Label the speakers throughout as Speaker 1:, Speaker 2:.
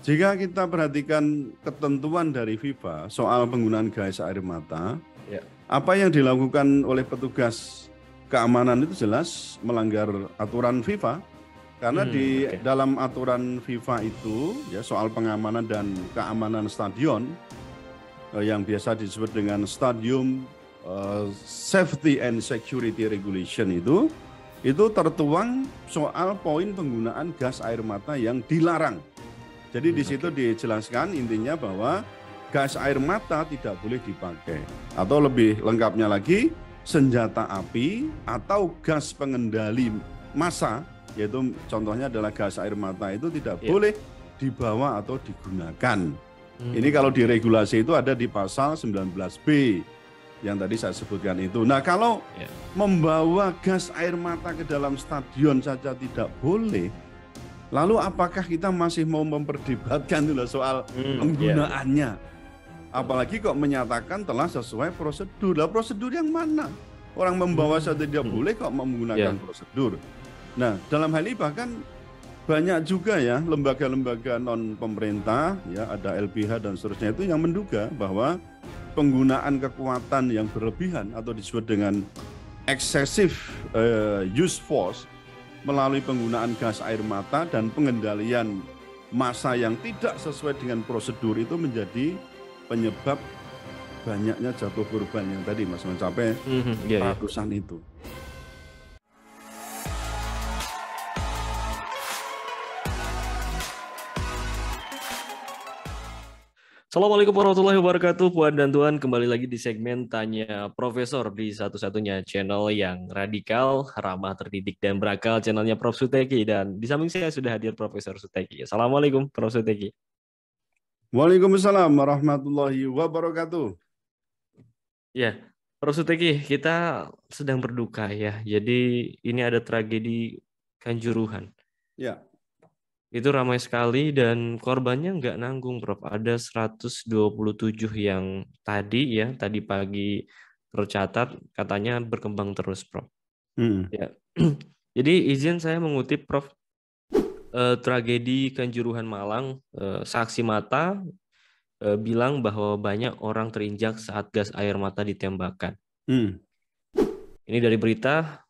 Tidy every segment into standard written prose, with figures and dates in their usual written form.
Speaker 1: Jika kita perhatikan ketentuan dari FIFA soal penggunaan gas air mata,
Speaker 2: Ya.
Speaker 1: apa yang dilakukan oleh petugas keamanan itu jelas melanggar aturan FIFA. Karena di dalam aturan FIFA itu ya soal pengamanan dan keamanan stadion yang biasa disebut dengan Stadium Safety and Security Regulation itu tertuang soal poin penggunaan gas air mata yang dilarang. Jadi di situ dijelaskan intinya bahwa gas air mata tidak boleh dipakai. Atau lebih lengkapnya lagi, senjata api atau gas pengendali massa, yaitu contohnya adalah gas air mata itu tidak boleh dibawa atau digunakan. Ini kalau di regulasi itu ada di pasal 19B yang tadi saya sebutkan itu. Nah, kalau membawa gas air mata ke dalam stadion saja tidak boleh, lalu apakah kita masih mau memperdebatkan dulu soal penggunaannya? Apalagi kok menyatakan telah sesuai prosedur. Lah prosedur yang mana? Orang membawa saja tidak boleh kok menggunakan prosedur. Nah, dalam hal ini bahkan banyak juga ya lembaga-lembaga non pemerintah, ya ada LBH dan seterusnya itu yang menduga bahwa penggunaan kekuatan yang berlebihan atau disebut dengan excessive use force melalui penggunaan gas air mata dan pengendalian massa yang tidak sesuai dengan prosedur itu menjadi penyebab banyaknya jatuh korban yang tadi Mas mencapai ratusan itu.
Speaker 2: Assalamualaikum warahmatullahi wabarakatuh, Puan dan Tuan. Kembali lagi di segmen Tanya Profesor di satu-satunya channel yang radikal, ramah, terdidik, dan berakal, channelnya Prof. Suteki. Dan di samping saya sudah hadir Profesor Suteki. Assalamualaikum, Prof. Suteki.
Speaker 1: Waalaikumsalam warahmatullahi wabarakatuh.
Speaker 2: Ya, Prof. Suteki, kita sedang berduka ya. Jadi ini ada tragedi Kanjuruhan.
Speaker 1: Ya.
Speaker 2: Itu ramai sekali dan korbannya nggak nanggung, Prof. Ada 127 yang tadi pagi tercatat, katanya berkembang terus, Prof. Ya. Jadi izin saya mengutip, Prof. Tragedi Kanjuruhan Malang, saksi mata bilang bahwa banyak orang terinjak saat gas air mata ditembakkan. Ini dari berita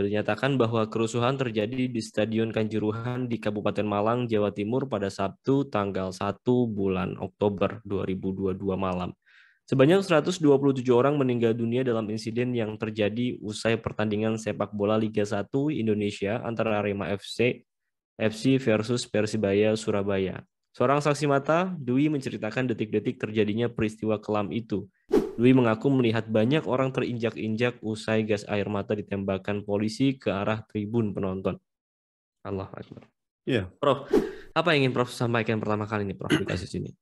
Speaker 2: dinyatakan bahwa kerusuhan terjadi di Stadion Kanjuruhan di Kabupaten Malang, Jawa Timur pada Sabtu tanggal 1 bulan Oktober 2022 malam. Sebanyak 127 orang meninggal dunia dalam insiden yang terjadi usai pertandingan sepak bola Liga 1 Indonesia antara Arema FC versus Persibaya Surabaya. Seorang saksi mata, Dwi, menceritakan detik-detik terjadinya peristiwa kelam itu. Dwi mengaku melihat banyak orang terinjak-injak usai gas air mata ditembakkan polisi ke arah tribun penonton. Allahu Akbar.
Speaker 1: Iya.
Speaker 2: Prof, apa yang ingin Prof sampaikan pertama kali ini, Prof, di kasus ini?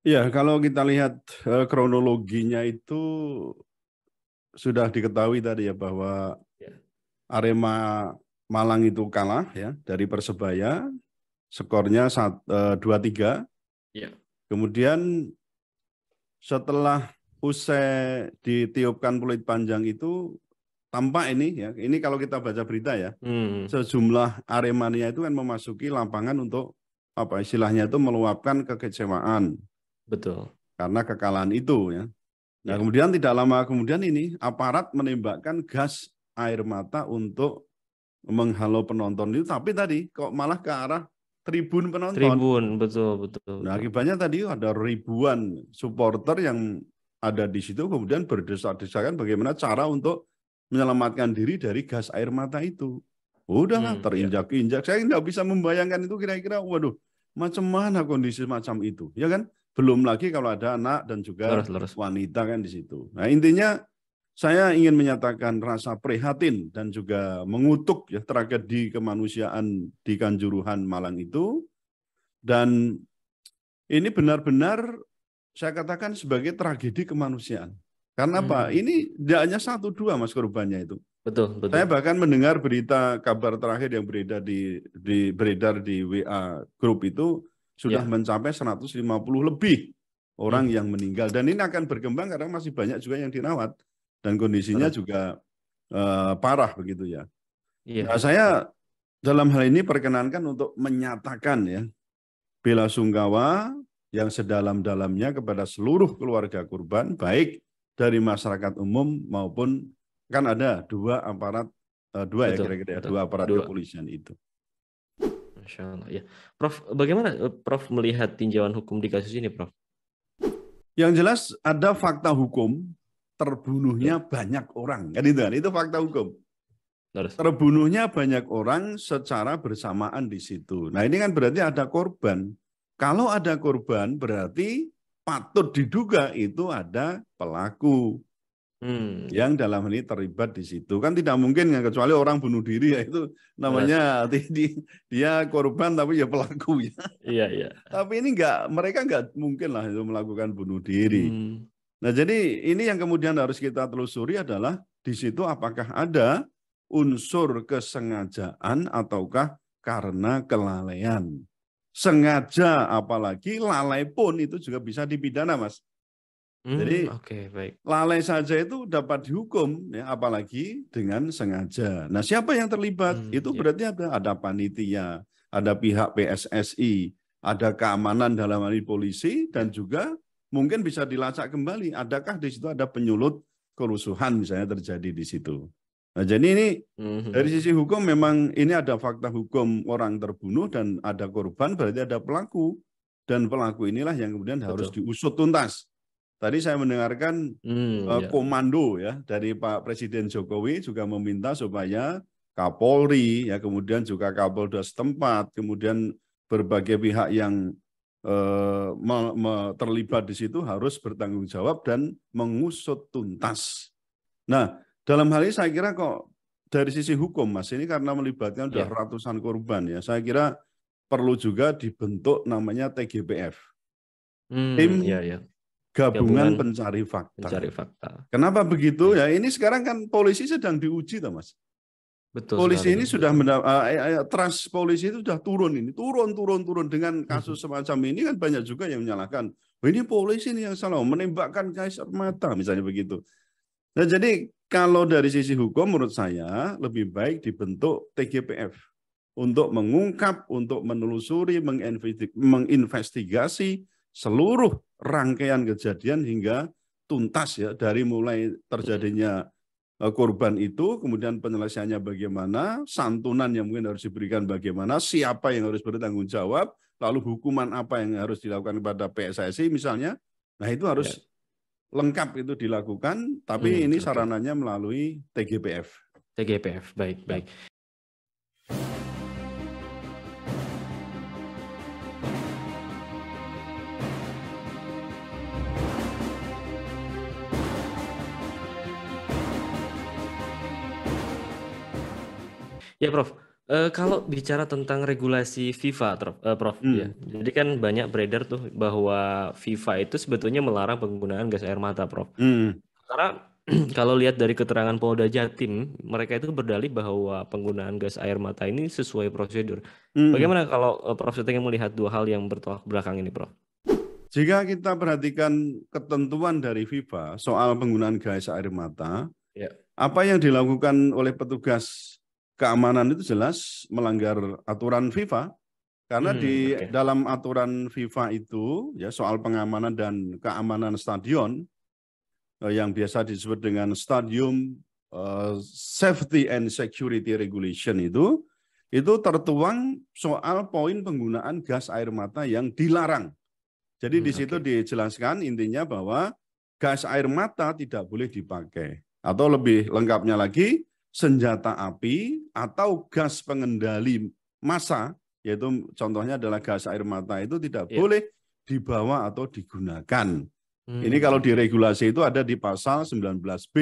Speaker 1: Ya, kalau kita lihat kronologinya itu sudah diketahui tadi ya bahwa Arema Malang itu kalah ya dari Persebaya, skornya 2-3.
Speaker 2: Ya.
Speaker 1: Kemudian setelah usai ditiupkan peluit panjang itu tampak ini kalau kita baca berita ya, sejumlah Aremania itu kan memasuki lapangan untuk apa istilahnya itu meluapkan kekecewaan.
Speaker 2: Betul.
Speaker 1: Karena kekalahan itu ya. Nah, kemudian tidak lama kemudian ini aparat menembakkan gas air mata untuk menghalau penonton itu, tapi tadi kok malah ke arah tribun penonton.
Speaker 2: Tribun, betul.
Speaker 1: Nah, akibatnya tadi ada ribuan supporter yang ada di situ kemudian berdesak-desakan bagaimana cara untuk menyelamatkan diri dari gas air mata itu. Udahlah, terinjak-injak. Saya tidak bisa membayangkan itu kira-kira, waduh, macam mana kondisi macam itu, ya kan? Belum lagi kalau ada anak dan juga wanita kan di situ. Nah, intinya saya ingin menyatakan rasa prihatin dan juga mengutuk ya tragedi kemanusiaan di Kanjuruhan Malang itu. Dan ini benar-benar saya katakan sebagai tragedi kemanusiaan. Karena apa? Ini tidak hanya 1-2 Mas korbannya itu.
Speaker 2: Betul.
Speaker 1: Saya bahkan mendengar berita kabar terakhir yang beredar di WA grup itu sudah mencapai 150 lebih orang yang meninggal. Dan ini akan berkembang karena masih banyak juga yang dirawat. Dan kondisinya juga parah begitu ya. Nah, saya dalam hal ini perkenankan untuk menyatakan ya belasungkawa yang sedalam-dalamnya kepada seluruh keluarga korban, baik dari masyarakat umum maupun kan ada dua aparat, dua ya
Speaker 2: Betul,
Speaker 1: kira-kira ya,
Speaker 2: betul.
Speaker 1: dua aparat
Speaker 2: Dua.
Speaker 1: kepolisian itu.
Speaker 2: Masya Allah, ya. Prof, bagaimana Prof melihat tinjauan hukum di kasus ini, Prof?
Speaker 1: Yang jelas ada fakta hukum terbunuhnya
Speaker 2: Ya,
Speaker 1: banyak orang, kan itu kan? Itu fakta hukum.
Speaker 2: terus.
Speaker 1: Terbunuhnya banyak orang secara bersamaan di situ. Nah ini kan berarti ada korban. Kalau ada korban berarti patut diduga itu ada pelaku
Speaker 2: Ya,
Speaker 1: yang dalam hal ini terlibat di situ. Kan tidak mungkin ya, kecuali orang bunuh diri ya itu
Speaker 2: jelas.
Speaker 1: namanya dia korban tapi ya pelaku ya.
Speaker 2: Iya, iya.
Speaker 1: Tapi ini mereka nggak mungkin lah itu melakukan bunuh diri.
Speaker 2: Hmm,
Speaker 1: Nah, jadi ini yang kemudian harus kita telusuri adalah di situ apakah ada unsur kesengajaan ataukah karena kelalaian. Sengaja apalagi lalai pun itu juga bisa dipidana, Mas. Jadi
Speaker 2: oke, baik.
Speaker 1: lalai saja itu dapat dihukum ya, apalagi dengan sengaja. Nah, siapa yang terlibat? Itu
Speaker 2: Ya,
Speaker 1: berarti ada panitia, ada pihak PSSI, ada keamanan dalam hal ini polisi dan juga mungkin bisa dilacak kembali adakah di situ ada penyulut kerusuhan misalnya terjadi di situ. Nah, jadi ini dari sisi hukum memang ini ada fakta hukum orang terbunuh dan ada korban berarti ada pelaku dan pelaku inilah yang kemudian harus
Speaker 2: betul.
Speaker 1: diusut tuntas. Tadi saya mendengarkan
Speaker 2: Ya,
Speaker 1: komando ya dari Pak Presiden Jokowi juga meminta supaya Kapolri ya kemudian juga Kapolda setempat kemudian berbagai pihak yang terlibat di situ harus bertanggung jawab dan mengusut tuntas. Nah, dalam hal ini saya kira kok dari sisi hukum Mas ini karena melibatkan sudah
Speaker 2: ya.
Speaker 1: ratusan korban ya, saya kira perlu juga dibentuk namanya TGPF,
Speaker 2: Ya,
Speaker 1: tim
Speaker 2: ya.
Speaker 1: Gabungan
Speaker 2: Gabungan
Speaker 1: Pencari Fakta.
Speaker 2: pencari fakta.
Speaker 1: Kenapa begitu?
Speaker 2: Baik.
Speaker 1: Ya ini sekarang kan polisi sedang diuji, toh, Mas.
Speaker 2: Betul
Speaker 1: Polisi
Speaker 2: sekali,
Speaker 1: ini sudah
Speaker 2: betul.
Speaker 1: trust polisi itu sudah turun ini, turun dengan kasus semacam ini kan banyak juga yang menyalahkan. Oh, ini polisi ini yang salah menembakkan gas air mata misalnya begitu. Nah, jadi kalau dari sisi hukum menurut saya lebih baik dibentuk TGPF untuk mengungkap, untuk menelusuri, menginvestigasi seluruh rangkaian kejadian hingga tuntas ya dari mulai terjadinya korban itu, kemudian penyelesaiannya bagaimana, santunan yang mungkin harus diberikan bagaimana, siapa yang harus bertanggung jawab, lalu hukuman apa yang harus dilakukan kepada PSSI misalnya. Nah itu
Speaker 2: Ya.
Speaker 1: harus lengkap itu dilakukan, tapi ini
Speaker 2: Oke.
Speaker 1: sarananya melalui TGPF.
Speaker 2: TGPF, baik,
Speaker 1: Ya.
Speaker 2: baik. Ya, Prof. Kalau bicara tentang regulasi FIFA, Prof, ya. Jadi kan banyak beredar tuh bahwa FIFA itu sebetulnya melarang penggunaan gas air mata, Prof. Karena kalau lihat dari keterangan Polda Jatim, mereka itu berdalih bahwa penggunaan gas air mata ini sesuai prosedur. Bagaimana kalau Prof Setengah melihat dua hal yang bertolak belakang ini, Prof?
Speaker 1: Jika kita perhatikan ketentuan dari FIFA soal penggunaan gas air mata,
Speaker 2: Ya.
Speaker 1: apa yang dilakukan oleh petugas keamanan itu jelas melanggar aturan FIFA. Karena di
Speaker 2: Oke.
Speaker 1: dalam aturan FIFA itu ya soal pengamanan dan keamanan stadion yang biasa disebut dengan Stadium Safety and Security Regulation itu tertuang soal poin penggunaan gas air mata yang dilarang. Jadi di situ
Speaker 2: Oke.
Speaker 1: dijelaskan intinya bahwa gas air mata tidak boleh dipakai. Atau lebih lengkapnya lagi, senjata api atau gas pengendali massa, yaitu contohnya adalah gas air mata itu tidak
Speaker 2: Ya.
Speaker 1: boleh dibawa atau digunakan. Ini kalau di
Speaker 2: Oke.
Speaker 1: regulasi itu ada di pasal 19B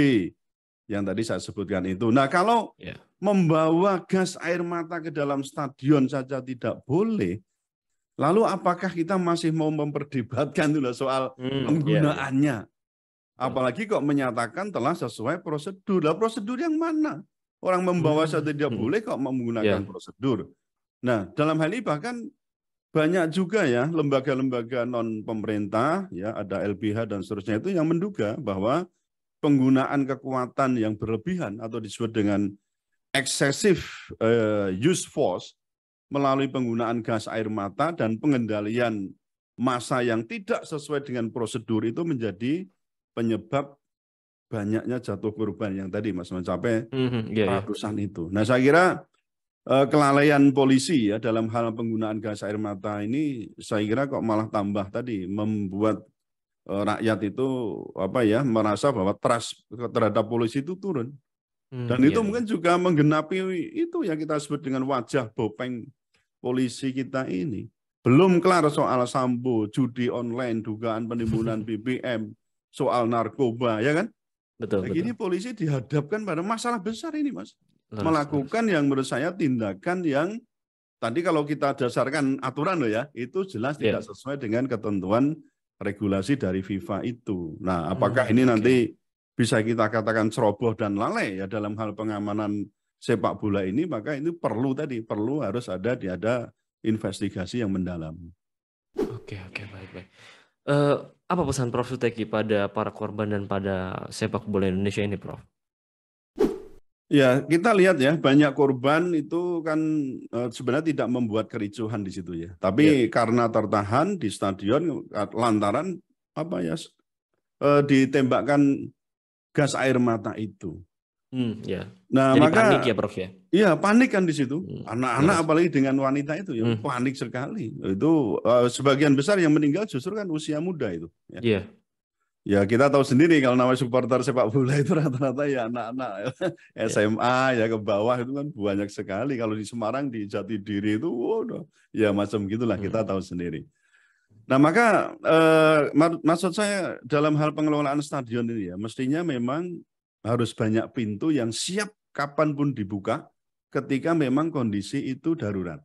Speaker 1: yang tadi saya sebutkan itu. Nah, kalau
Speaker 2: Ya.
Speaker 1: membawa gas air mata ke dalam stadion saja tidak boleh, lalu apakah kita masih mau memperdebatkan dulu soal
Speaker 2: Ya, ya.
Speaker 1: penggunaannya?
Speaker 2: Betul.
Speaker 1: Apalagi kok menyatakan telah sesuai prosedur. Lah prosedur yang mana? Orang membawa saja tidak boleh kok menggunakan
Speaker 2: Ya.
Speaker 1: prosedur. Nah, dalam hal ini bahkan banyak juga ya lembaga-lembaga non pemerintah ya ada LBH dan seterusnya itu yang menduga bahwa penggunaan kekuatan yang berlebihan atau disebut dengan excessive use force melalui penggunaan gas air mata dan pengendalian massa yang tidak sesuai dengan prosedur itu menjadi penyebab banyaknya jatuh korban yang tadi Mas mencapai ratusan itu. Nah, saya kira kelalaian polisi ya dalam hal penggunaan gas air mata ini saya kira kok malah tambah tadi membuat rakyat itu merasa bahwa trust terhadap polisi itu turun. Dan itu mungkin juga menggenapi itu yang kita sebut dengan wajah bopeng polisi kita ini. Belum kelar soal Sambo, judi online, dugaan penimbunan BBM, soal narkoba, ya kan?
Speaker 2: Betul.
Speaker 1: Ini polisi dihadapkan pada masalah besar ini, Mas. Melakukan yang menurut saya tindakan yang tadi kalau kita dasarkan aturan loh ya, itu jelas tidak sesuai dengan ketentuan regulasi dari FIFA itu. Nah, apakah ini nanti bisa kita katakan ceroboh dan lalai ya dalam hal pengamanan sepak bola ini, maka itu perlu harus ada investigasi yang mendalam.
Speaker 2: Oke, baik. Apa pesan Prof. Suteki pada para korban dan pada sepak bola Indonesia ini, Prof?
Speaker 1: Ya, kita lihat ya, banyak korban itu kan sebenarnya tidak membuat kericuhan di situ ya. Tapi karena tertahan di stadion lantaran ditembakkan gas air mata itu. Nah,
Speaker 2: jadi
Speaker 1: maka
Speaker 2: panik ya, Prof ya?
Speaker 1: Iya, panik kan di situ. Anak-anak apalagi dengan wanita itu ya panik sekali. Itu sebagian besar yang meninggal justru kan usia muda itu.
Speaker 2: Iya.
Speaker 1: Ya kita tahu sendiri kalau namanya supporter sepak bola itu rata-rata ya anak-anak SMA ya ke bawah itu kan banyak sekali. Kalau di Semarang di Jatidiri itu ya macam gitulah kita tahu sendiri. Nah maka maksud saya dalam hal pengelolaan stadion ini ya mestinya memang harus banyak pintu yang siap kapanpun dibuka ketika memang kondisi itu darurat.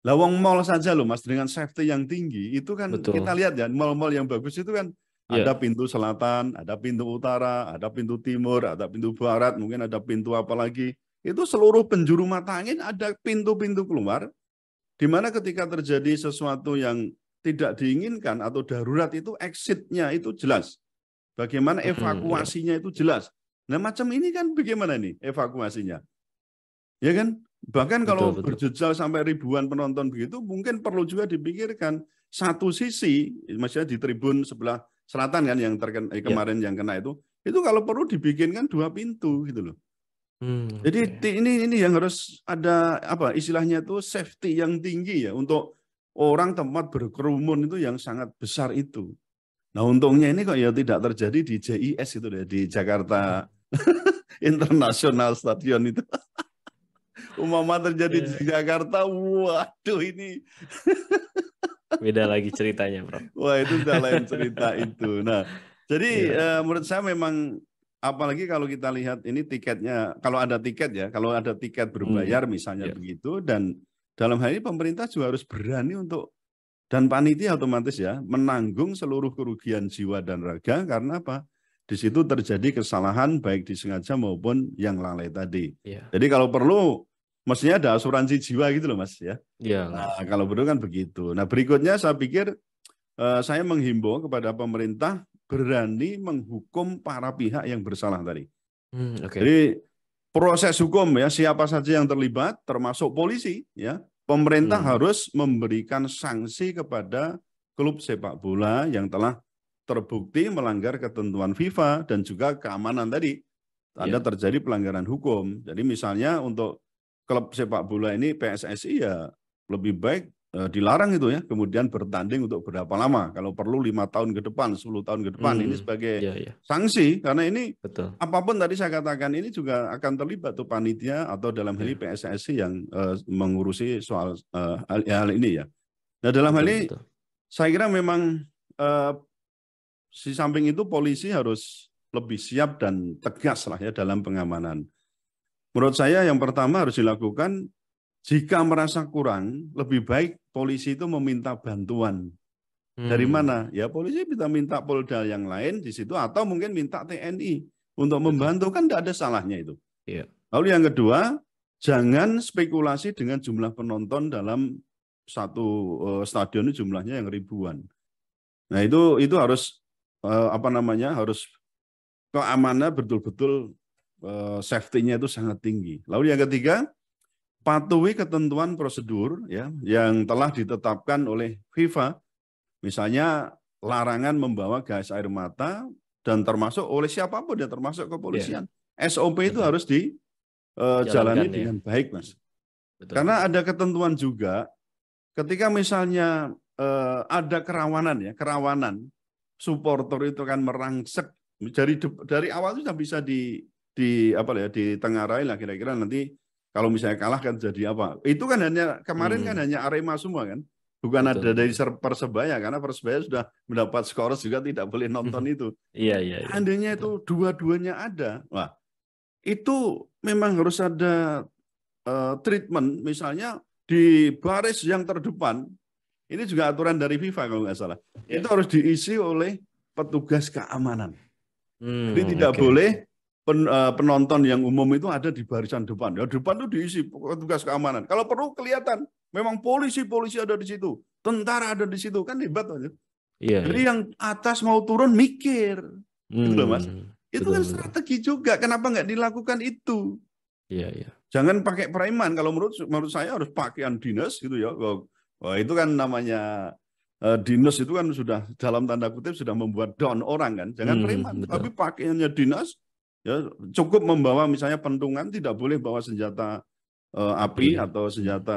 Speaker 1: Lawang mall saja loh Mas dengan safety yang tinggi itu kan kita lihat ya mall-mall yang bagus itu kan ada pintu selatan, ada pintu utara, ada pintu timur, ada pintu barat, mungkin ada pintu apa lagi. Itu seluruh penjuru mata angin ada pintu-pintu keluar, di mana ketika terjadi sesuatu yang tidak diinginkan atau darurat itu exit-nya itu jelas. Bagaimana evakuasinya itu jelas. Nah macam ini kan bagaimana nih evakuasinya? Ya kan? Bahkan kalau berjejal sampai ribuan penonton begitu, mungkin perlu juga dipikirkan satu sisi, maksudnya di tribun sebelah selatan kan yang kemarin yang kena itu kalau perlu dibikinkan 2 pintu gitu loh. Jadi ini yang harus ada istilahnya itu safety yang tinggi ya untuk orang tempat berkerumun itu yang sangat besar itu. Nah untungnya ini kok ya tidak terjadi di JIS itu deh, di Jakarta International Stadion itu. Umpama terjadi di Jakarta, waduh ini
Speaker 2: beda lagi ceritanya, Prof.
Speaker 1: Wah itu sudah lain cerita itu. Nah, jadi menurut saya memang apalagi kalau kita lihat ini tiketnya, kalau ada tiket berbayar misalnya begitu, dan dalam hal ini pemerintah juga harus berani untuk dan panitia otomatis ya menanggung seluruh kerugian jiwa dan raga karena apa? Di situ terjadi kesalahan baik disengaja maupun yang lalai tadi. Jadi kalau perlu mestinya ada asuransi jiwa gitu loh Mas ya. Nah, kalau perlu kan begitu. Nah berikutnya saya pikir saya menghimbau kepada pemerintah berani menghukum para pihak yang bersalah tadi. Jadi proses hukum ya siapa saja yang terlibat termasuk polisi ya pemerintah harus memberikan sanksi kepada klub sepak bola yang telah terbukti melanggar ketentuan FIFA dan juga keamanan tadi. Ada terjadi pelanggaran hukum. Jadi misalnya untuk klub sepak bola ini PSSI ya lebih baik dilarang itu ya, kemudian bertanding untuk berapa lama, kalau perlu 5 tahun ke depan, 10 tahun ke depan, ini sebagai sanksi, karena ini apapun tadi saya katakan ini juga akan terlibat tuh panitia atau dalam hal ini PSSI yang mengurusi soal hal ini ya. Nah dalam hal ini saya kira memang di samping itu polisi harus lebih siap dan tegas lah ya dalam pengamanan. Menurut saya yang pertama harus dilakukan jika merasa kurang, lebih baik polisi itu meminta bantuan. Dari mana? Ya polisi bisa minta Polda yang lain di situ atau mungkin minta TNI untuk membantu, kan tidak ada salahnya itu. Lalu yang kedua, jangan spekulasi dengan jumlah penonton dalam satu stadion ini jumlahnya yang ribuan. Nah itu harus harus keamanan betul-betul safety-nya itu sangat tinggi. Lalu yang ketiga, patuhi ketentuan prosedur ya yang telah ditetapkan oleh FIFA, misalnya larangan membawa gas air mata dan termasuk oleh siapapun ya, termasuk kepolisian. SOP itu harus dijalani dengan baik, Mas.
Speaker 2: Betul.
Speaker 1: Karena ada ketentuan juga ketika misalnya ada kerawanan supporter itu kan merangsek dari awal sudah bisa ditengarai lah kira-kira nanti kalau misalnya kalah kan jadi apa. Itu kan hanya kemarin kan hanya Arema semua kan. Bukan ada dari Persebaya karena Persebaya sudah mendapat skor juga tidak boleh nonton itu.
Speaker 2: Iya.
Speaker 1: Andainya itu dua-duanya ada. Wah, itu memang harus ada treatment misalnya di baris yang terdepan. Ini juga aturan dari FIFA kalau nggak salah. Itu harus diisi oleh petugas keamanan. Jadi tidak boleh penonton yang umum itu ada di barisan depan. Ya depan itu diisi petugas keamanan. Kalau perlu kelihatan, memang polisi ada di situ, tentara ada di situ, kan hebat aja. Jadi yang atas mau turun mikir, gitu loh Mas. Itu kan strategi juga. Kenapa nggak dilakukan itu?
Speaker 2: Iya.
Speaker 1: Jangan pakai preman. Kalau menurut saya harus pakaian dinas gitu ya. Wah, itu kan namanya dinas itu kan sudah dalam tanda kutip sudah membuat down orang kan. Jangan preman, tapi pakaiannya dinas. Ya, cukup membawa misalnya pentungan, tidak boleh bawa senjata api atau senjata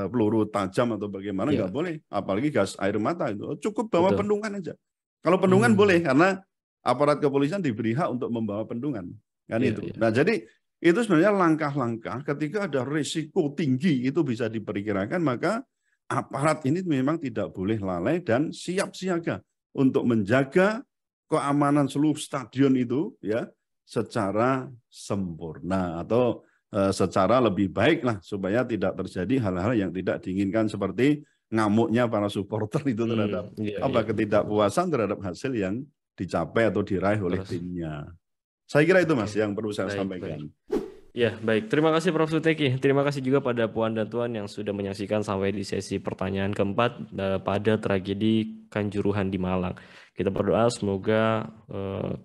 Speaker 1: peluru tajam atau bagaimana, nggak boleh. Apalagi gas air mata itu. Cukup bawa pentungan aja. Kalau pentungan boleh karena aparat kepolisian diberi hak untuk membawa pentungan. Kan itu. Nah, jadi itu sebenarnya langkah-langkah ketika ada risiko tinggi itu bisa diperkirakan, maka aparat ini memang tidak boleh lalai dan siap siaga untuk menjaga keamanan seluruh stadion itu ya secara sempurna atau secara lebih baik lah supaya tidak terjadi hal-hal yang tidak diinginkan seperti ngamuknya para supporter itu terhadap ketidakpuasan terhadap hasil yang dicapai atau diraih oleh timnya. Saya kira itu Mas yang perlu saya sampaikan.
Speaker 2: Ya, baik. Terima kasih Prof. Suteki. Terima kasih juga pada Puan dan Tuan yang sudah menyaksikan sampai di sesi pertanyaan keempat pada tragedi Kanjuruhan di Malang. Kita berdoa semoga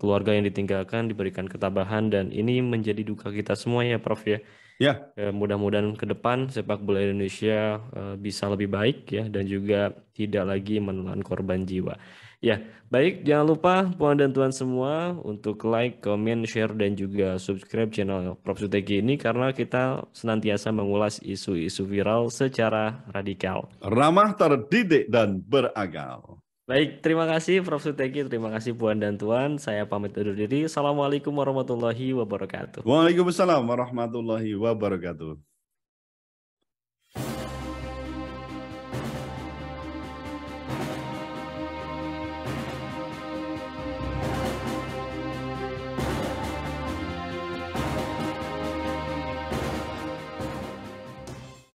Speaker 2: keluarga yang ditinggalkan diberikan ketabahan dan ini menjadi duka kita semua ya Prof ya.
Speaker 1: Ya.
Speaker 2: Mudah-mudahan ke depan sepak bola Indonesia bisa lebih baik ya dan juga tidak lagi menelan korban jiwa. Ya, baik, jangan lupa Puan dan Tuan semua untuk like, comment, share, dan juga subscribe channel Prof. Suteki ini karena kita senantiasa mengulas isu-isu viral secara radikal.
Speaker 1: Ramah, terdidik, dan berakal.
Speaker 2: Baik, terima kasih Prof. Suteki, terima kasih Puan dan Tuan. Saya pamit undur diri. Assalamualaikum warahmatullahi wabarakatuh.
Speaker 1: Waalaikumsalam warahmatullahi wabarakatuh.